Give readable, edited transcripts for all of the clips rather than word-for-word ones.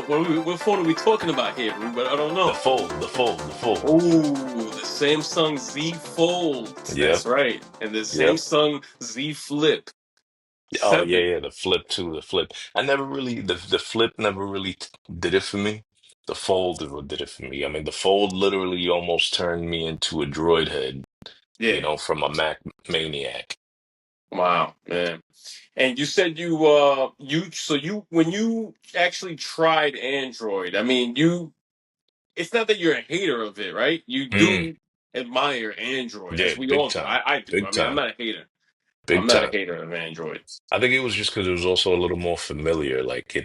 What phone are we talking about here, Rube? I don't The know. fold, the fold, the fold. Oh, the Samsung Z Fold. That's Yep, right, and the yep. Samsung Z Flip Oh yeah, 7. yeah. The flip too. The flip. I never really the flip never really did it for me. The fold is what did it for me. I mean, the fold literally almost turned me into a droid head. Yeah. From a Mac maniac. Wow, man. And you said you when you actually tried Android, I mean, it's not that you're a hater of it, right? You Mm, do admire Android, yeah, as we big all do. time, I do. I big mean, I'm time, not a hater. I'm big not a time. hater of Android. I think it was just because it was also a little more familiar, like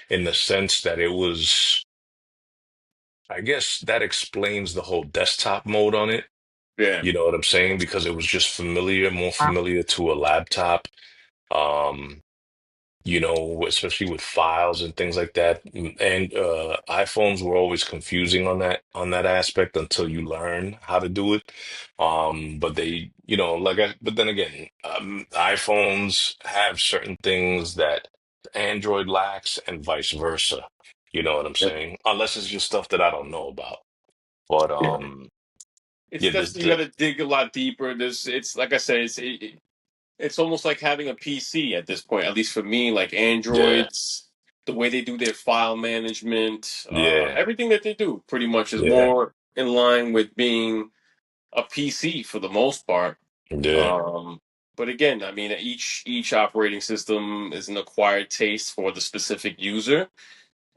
in the sense that it was. I guess that explains the whole desktop mode on it. Yeah. You know what I'm saying? Because it was just familiar, more familiar to a laptop. Um, especially with files and things like that. And iPhones were always confusing on that aspect until you learn how to do it. But but then again, iPhones have certain things that Android lacks and vice versa. You know what I'm Yeah. saying? Unless it's just stuff that I don't know about. But Yeah. It's yeah, definitely you got to dig a lot deeper. It's like I said, it's almost like having a PC at this point. At least for me, like yeah, Androids, the way they do their file management, yeah, everything that they do, pretty much is yeah, more in line with being a PC for the most part. yeah, Um, but again, I mean, each operating system is an acquired taste for the specific user,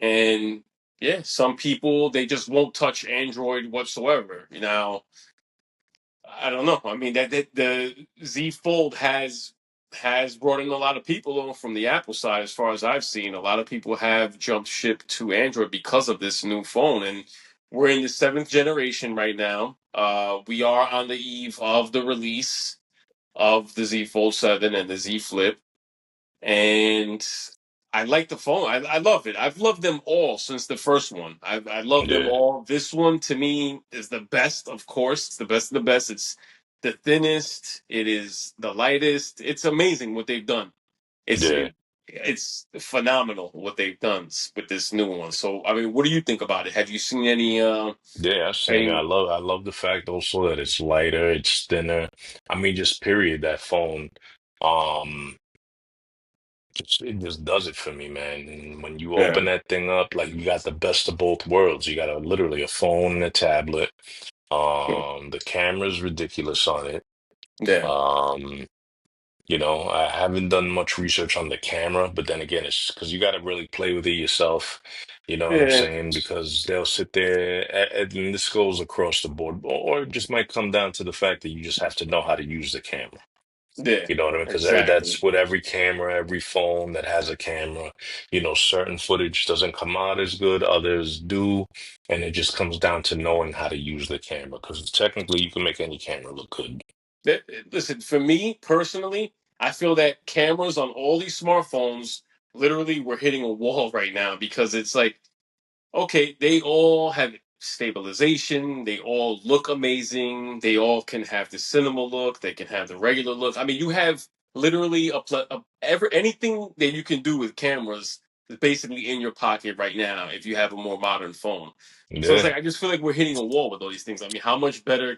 and yeah, some people they just won't touch Android whatsoever. I don't know. I mean, that the Z Fold has brought in a lot of people on from the Apple side, as far as I've seen. A lot of people have jumped ship to Android because of this new phone, and we're in the seventh generation right now. We are on the eve of the release of the Z Fold 7 and the Z Flip, and I like the phone. I love it. I've loved them all since the first one. I love them yeah, all. This one to me is the best, of course. It's the best of the best. It's the thinnest. It is the lightest. It's amazing what they've done. It's yeah. it, it's phenomenal what they've done with this new one. So I mean, what do you think about it? Have you seen Yeah, I'm saying any I love the fact also that it's lighter, it's thinner. I mean, just period, that phone. Um, it just does it for me, man. And when you yeah, open that thing up, like you got the best of both worlds. You got literally a phone and a tablet. The camera's ridiculous on it. yeah, Um, I haven't done much research on the camera, but then again, it's because you got to really play with it yourself. You know what I'm yeah, saying? Because they'll sit there, and this goes across the board, or it just might come down to the fact that you just have to know how to use the camera. yeah, You know what I mean? Because exactly. that's with every camera, every phone that has a camera. Certain footage doesn't come out as good, others do, and it just comes down to knowing how to use the camera. Because technically, you can make any camera look good. Listen, for me personally, I feel that cameras on all these smartphones literally we're hitting a wall right now because it's like, okay, they all have stabilization, they all look amazing, they all can have the cinema look, they can have the regular look. I mean, you have literally anything that you can do with cameras is basically in your pocket right now if you have a more modern phone. So it's Yeah, like I just feel like we're hitting a wall with all these things. I mean, how much better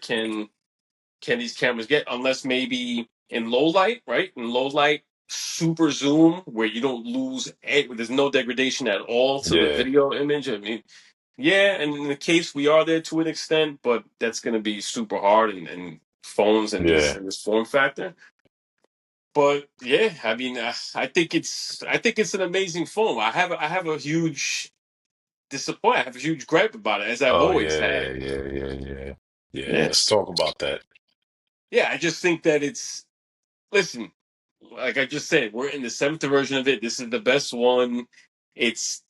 can these cameras get unless maybe in low light, right? In low light, super zoom where you don't lose, there's no degradation at all to the yeah, video image. I mean, yeah, and in the case we are there to an extent, but that's going to be super hard in phones and yeah. this form factor. But yeah, I mean, I think it's an amazing phone. I have a huge disappointment. I have a huge gripe about it, as I've Oh always yeah, had. yeah, yeah, yeah. Yeah, let's Yes, talk about that. yeah, I just think that it's listen, like I just said, we're in the seventh version of it. This is the best one. It's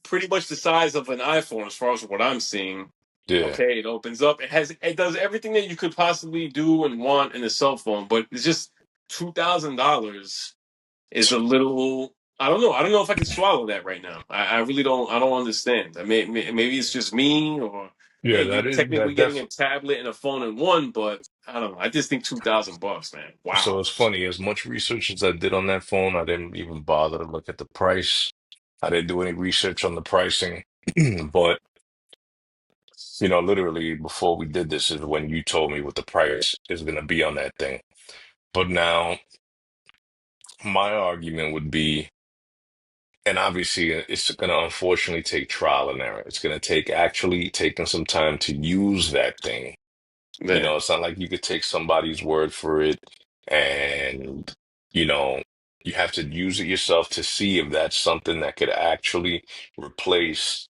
pretty much the size of an iPhone as far as what I'm seeing. Yeah. Okay, it opens up. It does everything that you could possibly do and want in a cell phone, but it's just $2,000 is a little. I don't know. I don't know if I can swallow that right now. I really don't. I don't understand. Maybe it's just me, or yeah, Yeah, you're that is technically that getting def a tablet and a phone in one, but I don't know. I just think $2,000, man. so Wow. it's funny, as much research as I did on that phone, I didn't even bother to look at the price. I didn't do any research on the pricing, but literally before we did this is when you told me what the price is going to be on that thing. But now my argument would be, and obviously it's going to unfortunately take trial and error. It's going to take actually taking some time to use that thing. Yeah. It's not like you could take somebody's word for it and, you know, you have to use it yourself to see if that's something that could actually replace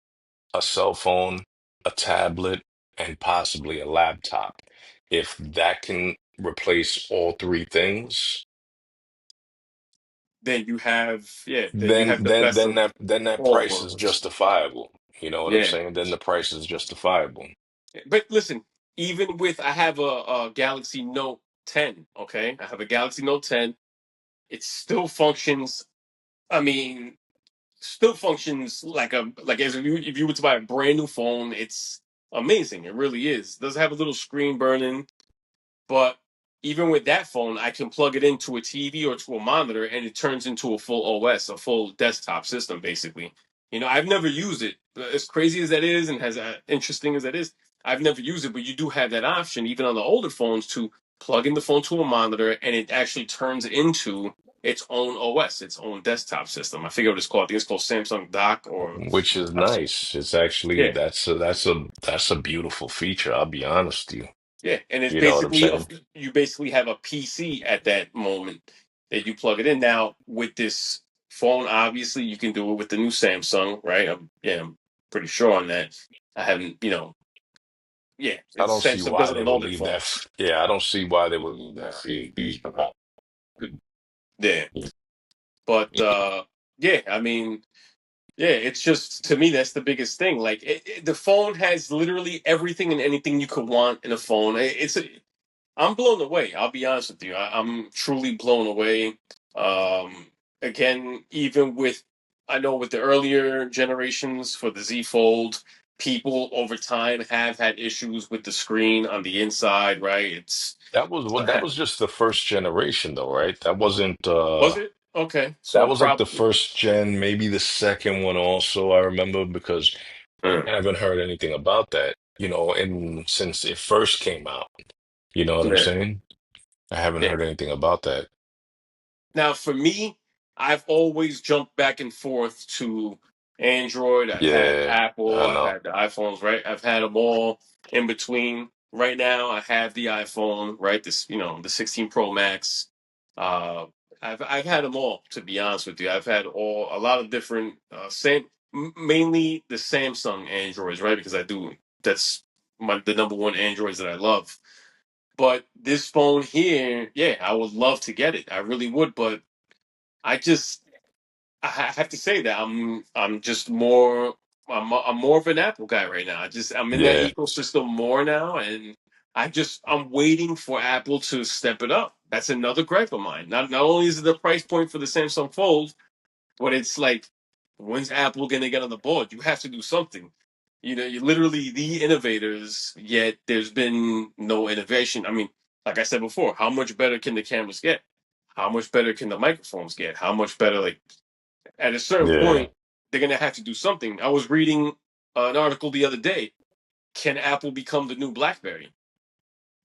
a cell phone, a tablet, and possibly a laptop. If that can replace all three things, Then you have, yeah, then you then have the then best then of that all price is worlds. justifiable. You know what I'm Yeah. saying? Then the price is justifiable. But listen, even with I have a Galaxy Note 10, okay? I have a Galaxy Note 10. It still functions. I mean, still functions like as if you were to buy a brand new phone. It's amazing. It really is. It does have a little screen burning, but even with that phone, I can plug it into a TV or to a monitor, and it turns into a full OS, a full desktop system, basically. I've never used it. As crazy as that is, and as interesting as that is, I've never used it. But you do have that option, even on the older phones, to plug in the phone to a monitor, and it actually turns into its own OS, its own desktop system. I forget what it's called. I think it's called Samsung Dock, or Which is uh, nice. It's actually yeah, that's a beautiful feature. I'll be honest with you. yeah, and it's You know what I'm basically saying? you basically have a PC at that moment that you plug it in. Now with this phone, obviously you can do it with the new Samsung, right? I'm pretty sure on that. I haven't, yeah, I it's don't see Samsung why does it they on would older leave that. phones. Yeah, I don't see why they would leave that feature. Yeah, but yeah, I mean, yeah, it's just to me that's the biggest thing. Like the phone has literally everything and anything you could want in a phone. I'm blown away. I'll be honest with you. I'm truly blown away. Again, even with, I know with the earlier generations for the Z Fold, people over time have had issues with the screen on the inside, right? That was just the first generation though, right? Was it? Okay. That So was like the probably. first gen, maybe the second one also, I remember because Mm. I haven't heard anything about that, and since it first came out. You know what I'm Yeah. saying? I haven't Yeah. heard anything about that. Now, for me, I've always jumped back and forth to Android. I've had Yeah, I Apple. I've know. had the iPhones, right? I've had them all in between. Right now, I have the iPhone, right? The 16 Pro Max. Uh, I've had them all, to be honest with you. I've had a lot of different, mainly the Samsung Androids, right? Because that's the number one Androids that I love. But this phone here, yeah, I would love to get it. I really would, but I just have to say that I'm just more I'm more of an Apple guy right now. I'm in that Yeah, ecosystem more now, and I'm waiting for Apple to step it up. That's another gripe of mine. Not only is it the price point for the Samsung Fold, but it's like, when's Apple gonna get on the board? You have to do something. You're literally the innovators, yet there's been no innovation. I mean, like I said before, how much better can the cameras get? How much better can the microphones get? How much better, like, at a certain yeah. point, they're gonna have to do something. I was reading an article the other day. Can Apple become the new BlackBerry?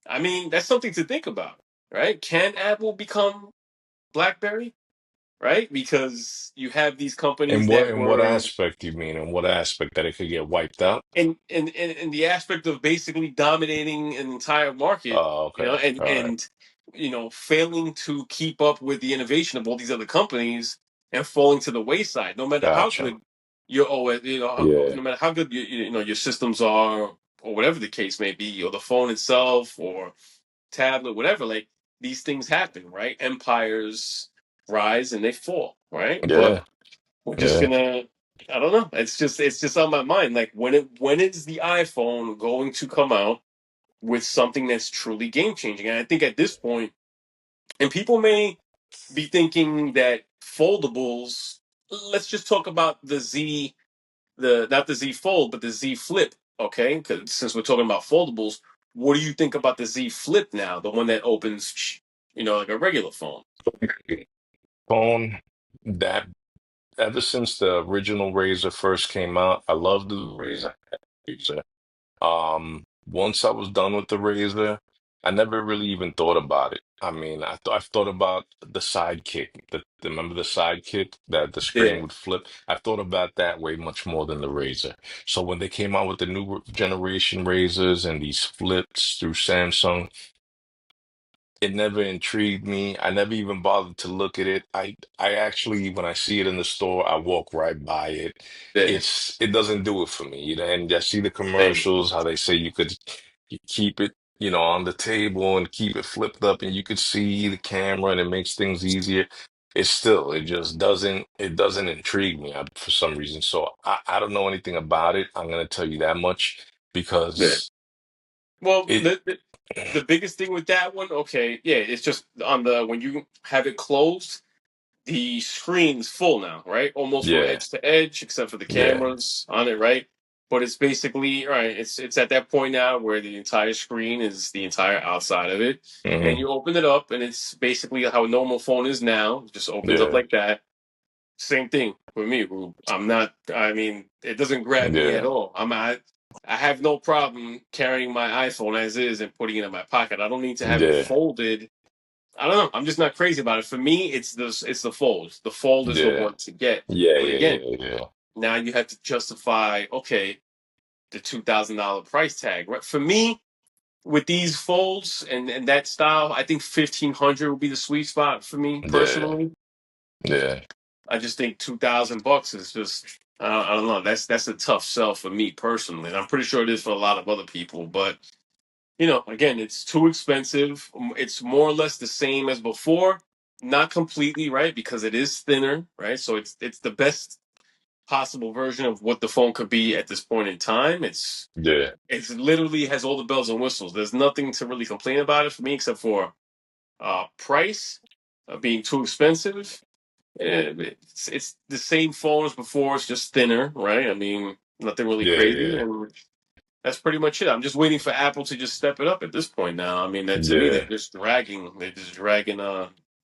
I mean, that's something to think about, right? Can Apple become BlackBerry? Right? Because you have these companies that In what were aspect you mean? In what aspect that it could get wiped out? in the aspect of basically dominating an entire market, Oh, okay. All right. and failing to keep up with the innovation of all these other companies and falling to the wayside. No matter how Gotcha. good your OS, Yeah. no matter how good your systems are, or whatever the case may be, or the phone itself, or tablet, whatever. Like, these things happen, right? Empires rise and they fall, right? But Yeah. we're just Yeah. gonna, I don't know. It's just on my mind. Like, when is the iPhone going to come out with something that's truly game changing? And I think at this point, and people may be thinking that foldables. Let's just talk about the Z, the not the Z Fold, but the Z Flip. Okay, because since we're talking about foldables, what do you think about the Z Flip now? The one that opens, like a regular phone. Phone that ever since the original Razor first came out, I loved the Razor. Once I was done with the Razor, I never really even thought about it. I mean, I've thought about the sidekick. Remember the sidekick that the screen Yeah, would flip? I've thought about that way much more than the Razor. So when they came out with the new generation Razors and these flips through Samsung, it never intrigued me. I never even bothered to look at it. I actually, when I see it in the store, I walk right by it. yeah, It doesn't do it for me, you know. And I see the same. commercials, how they say you keep it, on the table and keep it flipped up, and you could see the camera, and it makes things easier. It just doesn't intrigue me for some reason. So I don't know anything about it. I'm gonna tell you that much Yeah. because Well, it, the biggest thing with that one, okay, yeah, it's just on the when you have it closed, the screen's full now, right? Almost from yeah, edge to edge, except for the yeah, cameras on it, right? But it's basically right. It's at that point now where the entire screen is the entire outside of it, and hmm you open it up, and it's basically how a normal phone is now. It just opens up yeah, like that. Same thing with me. Who I'm not. I mean, it doesn't grab me at yeah. all. I have no problem carrying my iPhone as is and putting it in my pocket. I don't need to have it Yeah, folded. I don't know. I'm just not crazy about it. For me, it's the fold. The fold is the yeah, one to get. yeah, But yeah, again, yeah, yeah, now you have to justify, okay, the $2,000 price tag. Right? For me, with these folds and that style, I think 1,500 would be the sweet spot for me yeah, personally. yeah, I just think $2,000 is just I don't know. That's a tough sell for me personally. And I'm pretty sure it is for a lot of other people. But again, it's too expensive. It's more or less the same as before. Not completely, right? Because it is thinner, right? So it's the best possible version of what the phone could be at this point in time. yeah, It's literally has all the bells and whistles. There's nothing to really complain about it for me except for price being too expensive. It's the same phone as before. It's just thinner, right? I mean, nothing really yeah, crazy, yeah, and that's pretty much it. I'm just waiting for Apple to just step it up at this point now. I mean, that to me, they're yeah. just dragging. They're just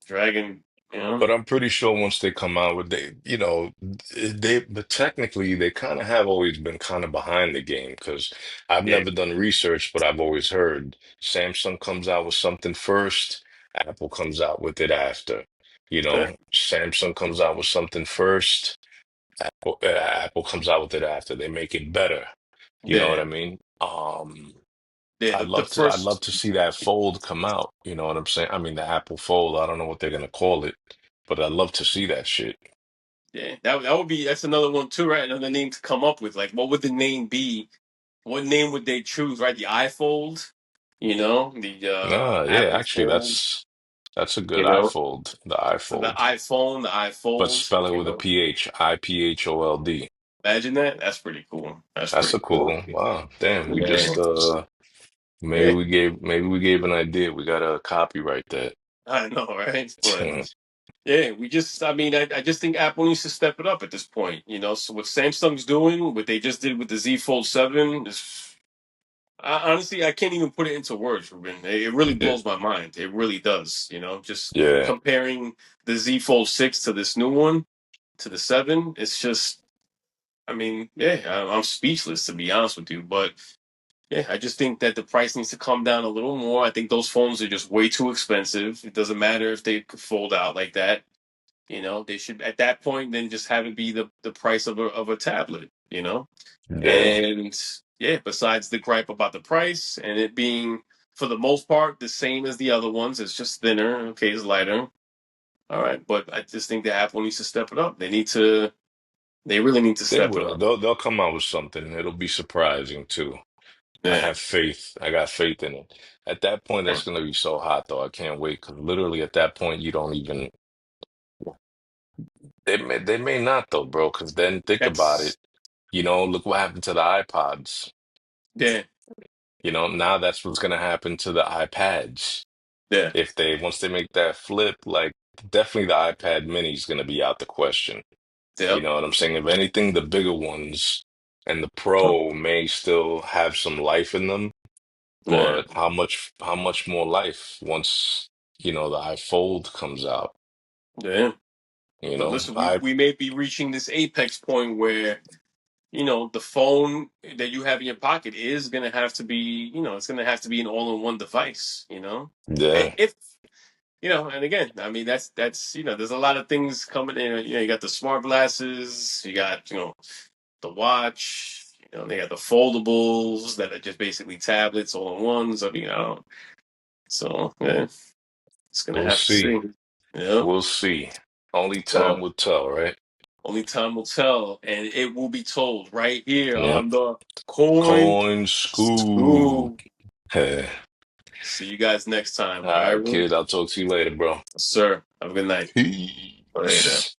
dragging. You know? But I'm pretty sure once they come out with but technically they kind of have always been kind of behind the game because I've Yeah, never done research, but I've always heard Samsung comes out with something first, Apple comes out with it after. yeah, Samsung comes out with something first, Apple comes out with it after. They make it better. You know what yeah. I mean? Yeah, the I'd love first. to see that fold come out. You know what I'm saying? I mean, the Apple Fold. I don't know what they're gonna call it, but I'd love to see that shit. Yeah, that would be that's another one too, right? Another name to come up with. Like, what would the name be? What name would they choose? Right, the iFold. The Nah, yeah, Apple actually, Fold. that's a good You know, iFold, the so the iFold, iPhone, the but iFold. spell it with a PH, IPHOLD. Imagine that. That's pretty cool. That's That's a pretty cool cool. one. Wow, damn, we Yeah, just yeah. maybe we gave an idea. We gotta copyright that. I know, right? But yeah, I mean, I just think Apple needs to step it up at this point. So what Samsung's doing, what they just did with the Z Fold 7, honestly, I can't even put it into words, Ruben. It really Yeah, blows my mind. It really does. Just yeah, comparing the Z Fold 6 to this new one, to the 7, it's just, I mean, yeah, I'm speechless to be honest with you. But yeah, I just think that the price needs to come down a little more. I think those phones are just way too expensive. It doesn't matter if they could fold out like that. They should at that point then just have it be the price of a tablet. yeah. And yeah, besides the gripe about the price and it being for the most part the same as the other ones, it's just thinner. Okay, it's lighter. All right, but I just think that Apple needs to step it up. They need to. They really need to They step it will. up. They'll come out with something. It'll be surprising too. I Yeah, have faith. I got faith in it. At that point, that's gonna be so hot though. I can't wait because literally at that point, you don't even. They may not though, bro. Because then think about it. that's Look what happened to the iPods. yeah, Now that's what's gonna happen to the iPads. yeah, If they once they make that flip, like definitely the iPad mini is gonna be out the question. You yep, know what I'm saying? If anything, the bigger ones and the Pro may still have some life in them. yeah, But how much more life once, the iFold comes out? yeah. You But know, listen, we may be reaching this apex point where the phone that you have in your pocket is going to have to be, it's going to have to be an all-in-one device, yeah, If, and again, I mean, that's, there's a lot of things coming in, you got the smart glasses, you got, the watch, they got the foldables that are just basically tablets all in ones. I mean, so, yeah, it's going to we'll have to see. see. Yeah. We'll see. Only time Well, will tell, right? only time will tell, and it will be told right here Yep. on the Coin Coin scoop. School. Hey. See you guys next time. All All right, right, Ru? kid. I'll talk to you later, bro. Sir, have a good night. Later. Peace.